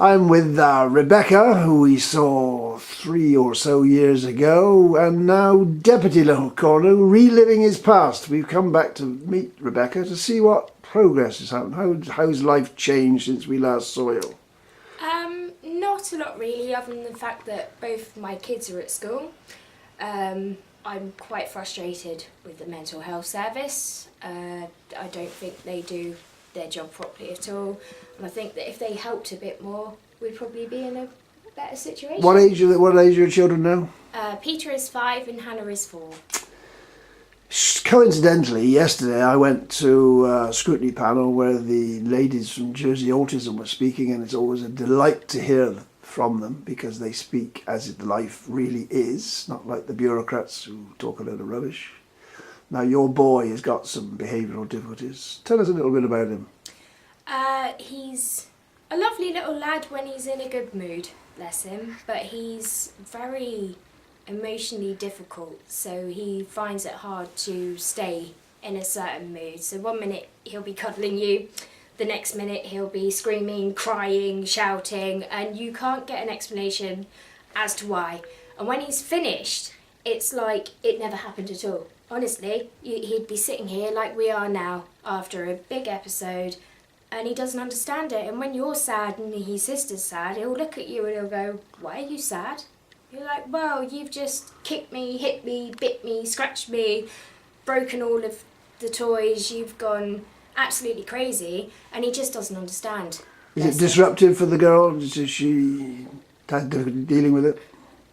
I'm with Rebecca, who we saw 3 or so years ago, and now Deputy Little Corner, reliving his past. We've come back to meet Rebecca to see what progress has happened. How's life changed since we last saw you? Not a lot really, other than the fact that both my kids are at school. I'm quite frustrated with the mental health service. I don't think they do their job properly at all, and I think that if they helped a bit more, we'd probably be in a better situation. What age are your children now? Peter is 5 and Hannah is 4. Coincidentally, yesterday I went to a scrutiny panel where the ladies from Jersey Autism were speaking, and it's always a delight to hear from them because they speak as life really is, not like the bureaucrats who talk a load of rubbish. Now, your boy has got some behavioural difficulties. Tell us a little bit about him. He's a lovely little lad when he's in a good mood, bless him, but he's very emotionally difficult, so he finds it hard to stay in a certain mood. So one minute he'll be cuddling you, the next minute he'll be screaming, crying, shouting, and you can't get an explanation as to why. And when he's finished, it's like it never happened at all. Honestly, he'd be sitting here like we are now after a big episode, and he doesn't understand it. And when you're sad and his sister's sad, he'll look at you and he'll go, "Why are you sad?" You're like, "Well, you've just kicked me, hit me, bit me, scratched me, broken all of the toys, you've gone absolutely crazy," and he just doesn't understand. Is it disruptive for the girl? Is she dealing with it?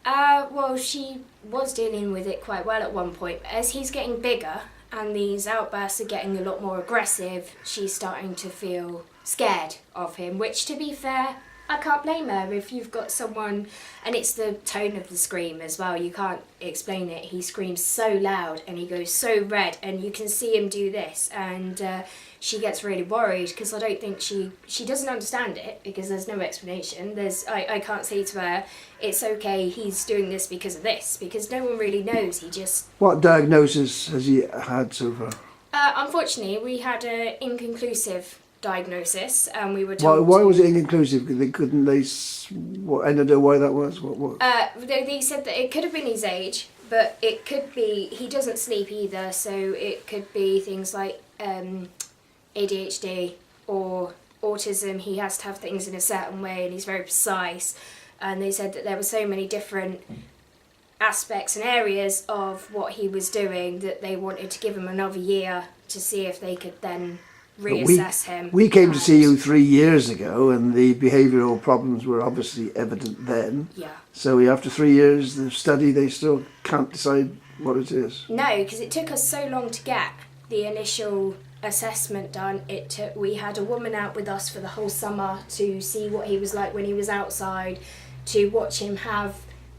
Well, she was dealing with it quite well at one point, but as he's getting bigger and these outbursts are getting a lot more aggressive, she's starting to feel scared of him, which, to be fair, I can't blame her. If you've got someone, and it's the tone of the scream as well, you can't explain it. He screams so loud and he goes so red, and you can see him do this, and she gets really worried because I don't think she doesn't understand it because there's no explanation. I can't say to her, "It's okay, he's doing this because of this," because no one really knows. He just... What diagnosis has he had so far? Unfortunately, we had an inconclusive diagnosis, and we were told... Why was it inconclusive? They couldn't... I don't know why that was. What? They said that it could have been his age, but it could be... He doesn't sleep either, so it could be things like ADHD or autism. He has to have things in a certain way, and he's very precise. And they said that there were so many different aspects and areas of what he was doing that they wanted to give him another year to see if they could then reassess him. We came to see you 3 years ago, and the behavioural problems were obviously evident then. Yeah. So after 3 years of study, they still can't decide what it is. No, because it took us so long to get the initial assessment done. We had a woman out with us for the whole summer to see what he was like when he was outside, to watch him have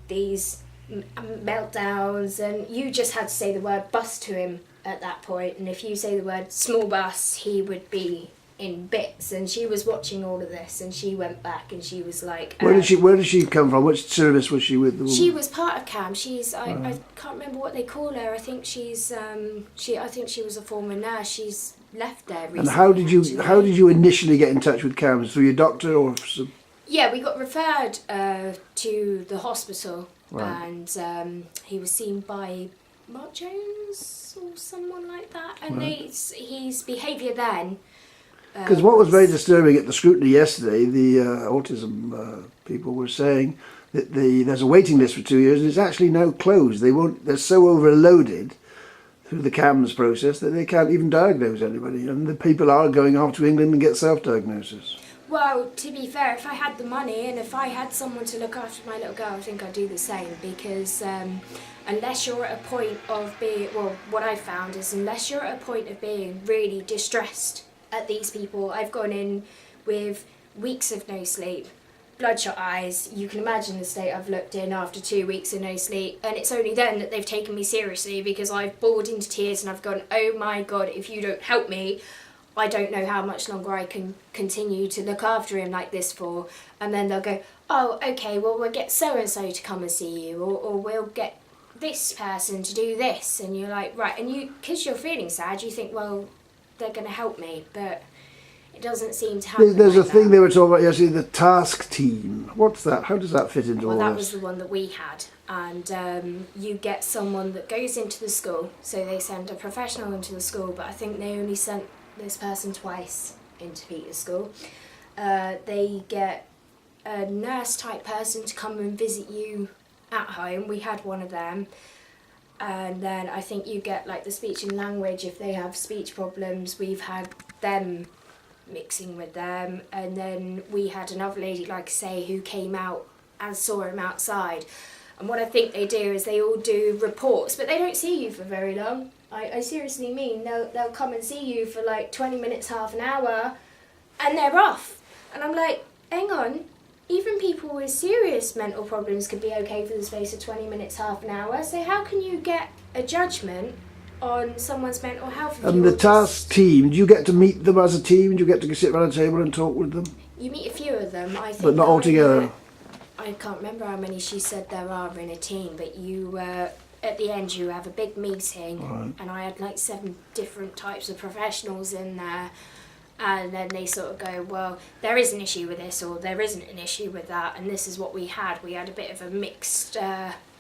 these meltdowns, and you just had to say the word bus to him at that point, and if you say the word small bus, he would be in bits. And she was watching all of this, and she went back and she was like, where did she come from? Which service was she with? The woman? She was part of CAM. She's I can't remember what they call her. I think she's I think she was a former nurse. She's left there recently. And how did you initially get in touch with CAM? Through your doctor or? Yeah, we got referred to the hospital, right. And he was seen by Mark Jones or someone like that, and right. his behaviour then... Because what was very disturbing at the scrutiny yesterday, the autism people were saying that there's a waiting list for 2 years, and it's actually now closed. They're so overloaded through the CAMS process that they can't even diagnose anybody, and the people are going off to England and get self-diagnosis. Well, to be fair, if I had the money and if I had someone to look after my little girl, I think I'd do the same, because unless you're at a point of being... Well, what I found is unless you're at a point of being really distressed at these people, I've gone in with weeks of no sleep, bloodshot eyes. You can imagine the state I've looked in after 2 weeks of no sleep, and it's only then that they've taken me seriously, because I've bawled into tears and I've gone, "Oh my God, if you don't help me, I don't know how much longer I can continue to look after him like this for." And then they'll go, "Oh, okay, well, we'll get so-and-so to come and see you, or we'll get this person to do this." And you're like, right, and because you're feeling sad, you think, well, they're going to help me, but It doesn't seem to happen. There's a like thing that. they were talking about yesterday, the task team. What's that? How does that fit into Well, all that this? was the one that we had, and you get someone that goes into the school. So they send a professional into the school, but I think they only sent this person twice into Peter's school. They get a nurse type person to come and visit you at home. We had one of them. And then I think you get like the speech and language if they have speech problems. We've had them mixing with them, and then we had another lady, like I say, who came out and saw him outside. And what I think they do is they all do reports, but they don't see you for very long. I seriously mean, they'll come and see you for like 20 minutes, half an hour, and they're off. And I'm like, hang on, even people with serious mental problems could be okay for the space of 20 minutes, half an hour, so how can you get a judgment on someone's mental health? And the task team, do you get to meet them as a team? Do you get to sit around a table and talk with them? You meet a few of them, I think. But not all together? I can't remember how many she said there are in a team, but you, at the end you have a big meeting, Right. and I had like 7 different types of professionals in there, and then they sort of go, well, there is an issue with this, or there isn't an issue with that, and this is what we had. We had a bit of a mixed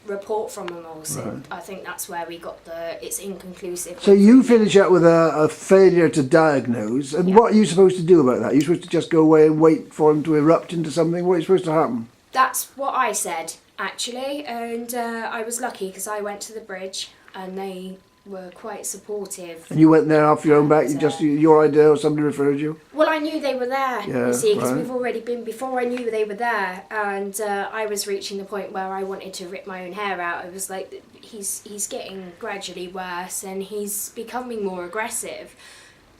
report from them all, so Right. I think that's where we got it's inconclusive. So you finish up with a failure to diagnose, and Yeah. what are you supposed to do about that? Are you supposed to just go away and wait for him to erupt into something? What is supposed to happen? That's what I said, actually, and I was lucky because I went to the bridge and they were quite supportive. And you went there off your own back, you And, just your idea, or somebody referred you? Well, I knew they were there, Yeah, you see, because right. we've already been, before I knew they were there, and I was reaching the point where I wanted to rip my own hair out. I was like, he's getting gradually worse and he's becoming more aggressive.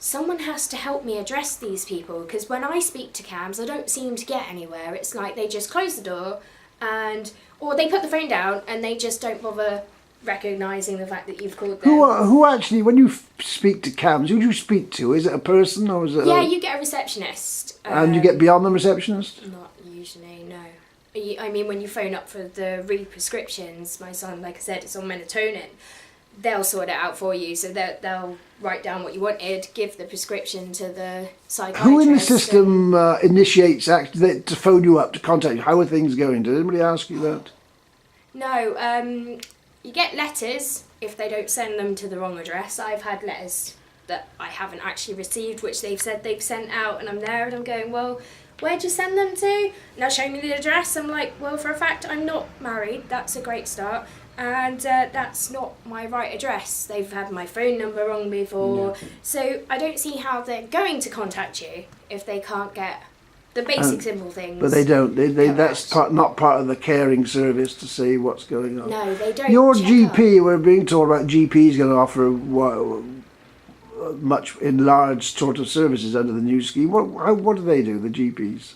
Someone has to help me address these people, because when I speak to CAMS, I don't seem to get anywhere. It's like they just close the door or they put the phone down and they just don't bother recognising the fact that you've called them. Who actually, when you speak to CAMS, who do you speak to? Is it a person or is it Yeah, you get a receptionist. And you get beyond the receptionist? Not usually, no. I mean, when you phone up for the re-prescriptions, my son, like I said, it's on melatonin, they'll sort it out for you. So they'll write down what you wanted, give the prescription to the psychiatrist. Who in the system initiates to phone you up, to contact you? How are things going? Did anybody ask you that? No, you get letters if they don't send them to the wrong address. I've had letters that I haven't actually received, which they've said they've sent out, and I'm there and I'm going, well, where'd you send them to? Now show me the address. I'm like, well, for a fact, I'm not married. That's a great start. And that's not my right address. They've had my phone number wrong before. Yeah. So I don't see how they're going to contact you if they can't get the basic simple things. But they don't. They that's Correct. not part of the caring service to see what's going on. No, they don't. Your check GP, up. we're being told about GPs going to offer much enlarged sort of services under the new scheme. What do they do, the GPs?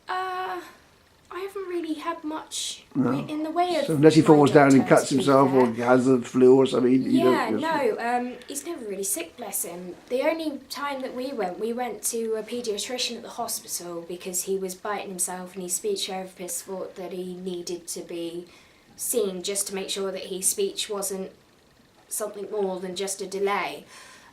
I haven't really had much No. in the way of. So unless he my falls down and doctor, cuts to be himself or fair. has the flu or something, you Yeah, don't. no, he's never really sick, bless him. The only time that we went to a paediatrician at the hospital because he was biting himself and his speech therapist thought that he needed to be seen just to make sure that his speech wasn't something more than just a delay.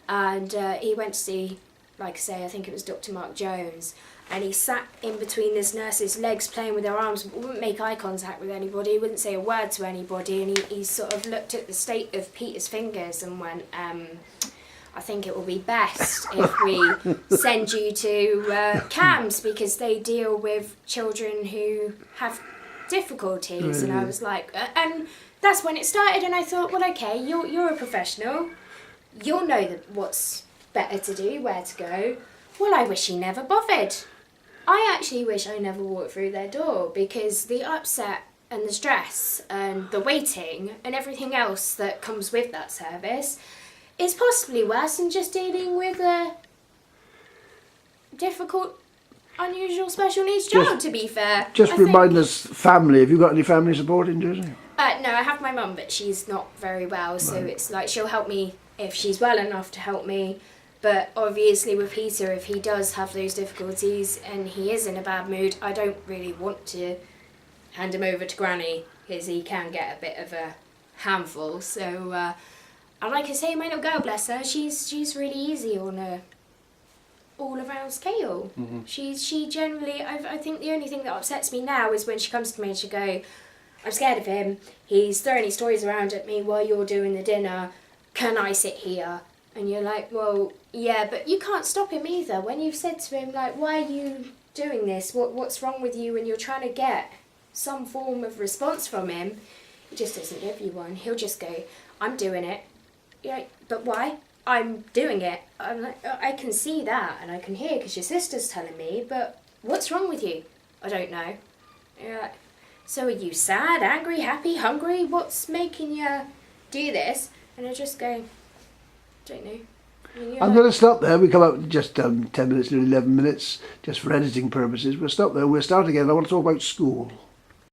And he went to see, like I say, I think it was Dr. Mark Jones, and he sat in between this nurse's legs playing with their arms, wouldn't make eye contact with anybody, wouldn't say a word to anybody, and he sort of looked at the state of Peter's fingers and went, I think it will be best if we send you to CAMS because they deal with children who have difficulties. And I was like, and that's when it started, and I thought, well, okay, you're a professional, you'll know what's better to do, where to go. Well, I wish he never bothered. I actually wish I never walked through their door because the upset and the stress and the waiting and everything else that comes with that service is possibly worse than just dealing with a difficult, unusual special needs child, to be fair. Just remind us, family. Have you got any family support in Jersey? No, I have my mum, but she's not very well, so it's like she'll help me if she's well enough to help me. But obviously with Peter, if he does have those difficulties and he is in a bad mood, I don't really want to hand him over to Granny because he can get a bit of a handful. So, and like I say, my little girl, bless her, she's really easy on her all around scale. She generally, I think the only thing that upsets me now is when she comes to me and she go, I'm scared of him, he's throwing his toys around at me while you're doing the dinner, can I sit here? And you're like, well, yeah, but you can't stop him either. When you've said to him, like, why are you doing this? What's wrong with you? And you're trying to get some form of response from him, he just doesn't give you one. He'll just go, I'm doing it. You're like, but why? I'm doing it. I'm like, I can see that and I can hear because your sister's telling me, but what's wrong with you? I don't know. You're like, so are you sad, angry, happy, hungry? What's making you do this? And I just go, don't know. I'm going to stop there. We come up just 10 minutes, nearly 11 minutes, just for editing purposes. We'll stop there. We'll start again. I want to talk about school.